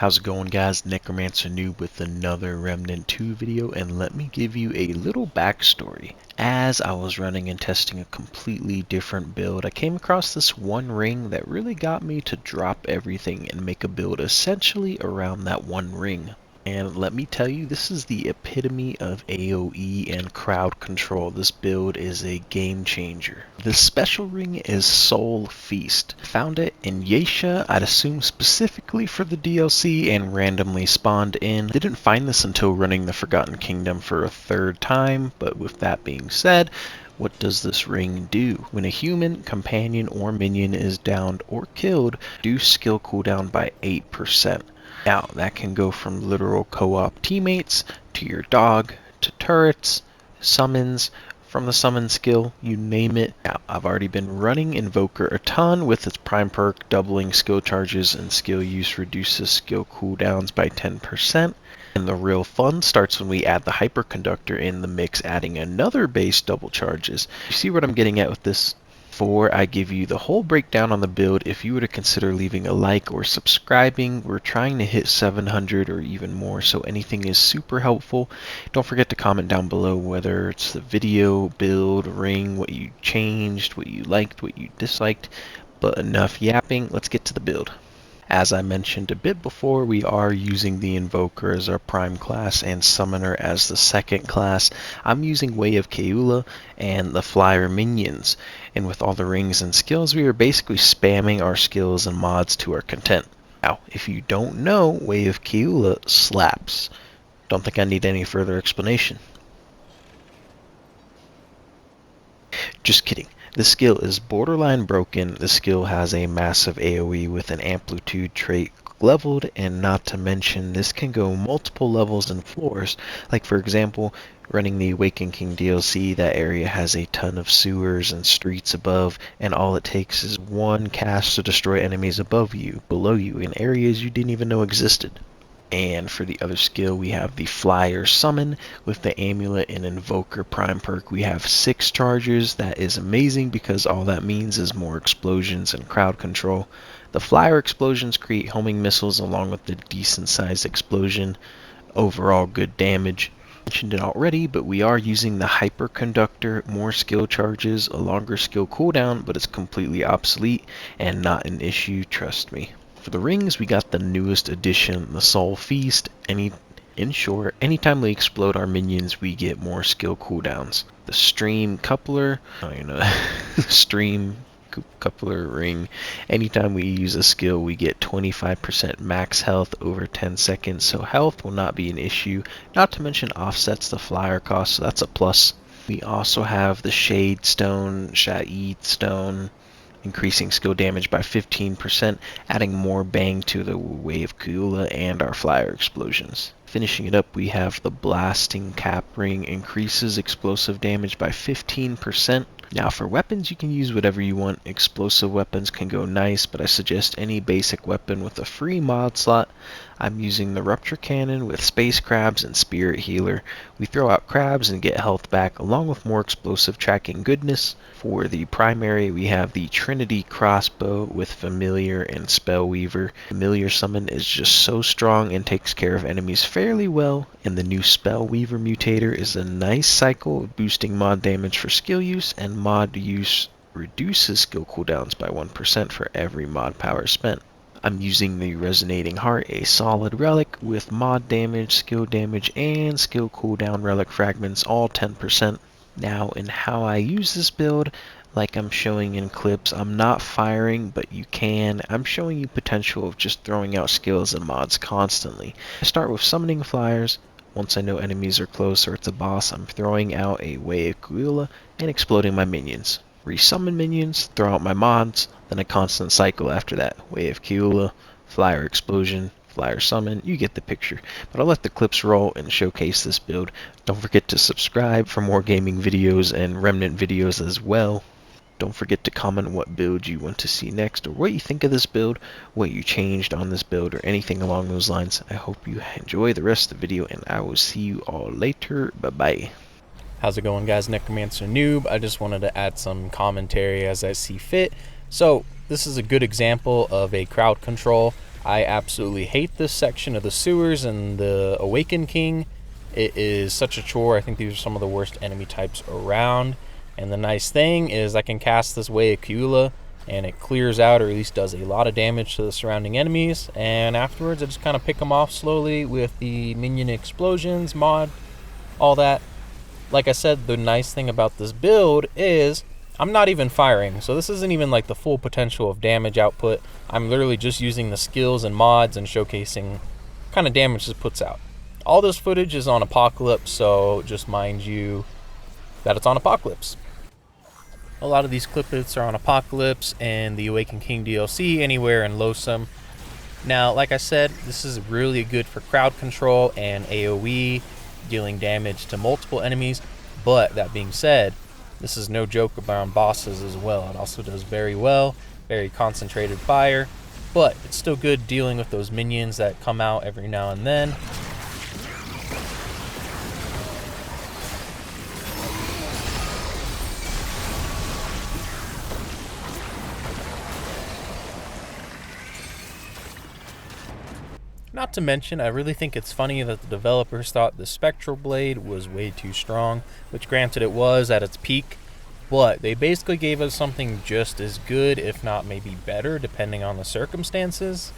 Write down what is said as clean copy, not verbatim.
How's it going, guys? Necromancer Noob with another Remnant 2 video, and let me give you a little backstory. As I was running and testing a completely different build, I came across this one ring that really got me to drop everything and make a build essentially around that one ring. And let me tell you, this is the epitome of AOE and crowd control. This build is a game changer. This special ring is Soul Feast. Found it in Yesha, I'd assume specifically for the DLC, and randomly spawned in. Didn't find this until running the Forgotten Kingdom for a third time, but with that being said, what does this ring do? When a human, companion, or minion is downed or killed, reduce skill cooldown by 8%. Now, that can go from literal co-op teammates, to your dog, to turrets, summons, from the summon skill, you name it. Now, I've already been running Invoker a ton with its prime perk, doubling skill charges and skill use reduces skill cooldowns by 10%. And the real fun starts when we add the hyperconductor in the mix, adding another base double charges. You see what I'm getting at with this? Before I give you the whole breakdown on the build, if you were to consider leaving a like or subscribing, we're trying to hit 700 or even more, so anything is super helpful. Don't forget to comment down below whether it's the video, build, ring, what you changed, what you liked, what you disliked. But enough yapping, let's get to the build. As I mentioned a bit before, we are using the Invoker as our prime class and Summoner as the second class. I'm using Way of Keula and the Flyer minions, and with all the rings and skills, we are basically spamming our skills and mods to our content. Now, if you don't know, Way of Keula slaps. Don't think I need any further explanation. Just kidding. The skill is borderline broken. The skill has a massive AOE with an amplitude trait leveled, and not to mention this can go multiple levels and floors. Like for example, running the Awakened King DLC, that area has a ton of sewers and streets above, and all it takes is one cast to destroy enemies above you, below you, in areas you didn't even know existed. And for the other skill, we have the Flyer Summon with the Amulet and Invoker Prime perk. We have 6 charges. That is amazing because all that means is more explosions and crowd control. The Flyer explosions create homing missiles along with the decent sized explosion. Overall good damage. Mentioned it already, but we are using the hyperconductor, more skill charges, a longer skill cooldown, but it's completely obsolete and not an issue, trust me. For the rings, we got the newest addition, the Soul Feast. In short, anytime we explode our minions, we get more skill cooldowns. The Stream Coupler, Stream Coupler ring. Anytime we use a skill, we get 25% max health over 10 seconds, so health will not be an issue. Not to mention offsets the flyer cost, so that's a plus. We also have the Shade Stone, Sha'id Stone, increasing skill damage by 15%, adding more bang to the Way of Keula and our Flyer explosions. Finishing it up, we have the Blasting Cap ring, increases explosive damage by 15%. Now for weapons, you can use whatever you want. Explosive weapons can go nice, but I suggest any basic weapon with a free mod slot. I'm using the Rupture Cannon with Space Crabs and Spirit Healer. We throw out crabs and get health back, along with more explosive tracking goodness. For the primary, we have the Trinity Crossbow with Familiar and Spellweaver. Familiar Summon is just so strong and takes care of enemies fairly well, and the new Spellweaver Mutator is a nice cycle, boosting mod damage for skill use, and mod use reduces skill cooldowns by 1% for every mod power spent. I'm using the Resonating Heart, a solid relic with mod damage, skill damage, and skill cooldown relic fragments, all 10%. Now, in how I use this build, like I'm showing in clips, I'm not firing, but you can. I'm showing you potential of just throwing out skills and mods constantly. I start with summoning flyers. Once I know enemies are close or it's a boss, I'm throwing out a Way of Keula and exploding my minions. Resummon minions, throw out my mods, then a constant cycle after that. Way of Keula, Flyer Explosion, Flyer Summon, you get the picture. But I'll let the clips roll and showcase this build. Don't forget to subscribe for more gaming videos and Remnant videos as well. Don't forget to comment what build you want to see next, or what you think of this build, what you changed on this build, or anything along those lines. I hope you enjoy the rest of the video, and I will see you all later. Bye-bye. How's it going, guys? Necromancer Noob. I just wanted to add some commentary as I see fit. So this is a good example of a crowd control. I absolutely hate this section of the sewers and the Awakened King. It is such a chore. I think these are some of the worst enemy types around. And the nice thing is I can cast this Way of Kula, and it clears out, or at least does a lot of damage to the surrounding enemies. And afterwards, I just kind of pick them off slowly with the minion explosions, mod, all that. Like I said, the nice thing about this build is I'm not even firing, so this isn't even like the full potential of damage output. I'm literally just using the skills and mods and showcasing what kind of damage this puts out. All this footage is on Apocalypse, so just mind you that it's on Apocalypse. A lot of these cliplets are on Apocalypse and the Awakened King DLC anywhere in Losum. Now, like I said, this is really good for crowd control and AOE, dealing damage to multiple enemies, but that being said, this is no joke around bosses as well. It also does very well, very concentrated fire, but it's still good dealing with those minions that come out every now and then. Not to mention, I really think it's funny that the developers thought the Spectral Blade was way too strong, which granted it was at its peak, but they basically gave us something just as good, if not maybe better, depending on the circumstances.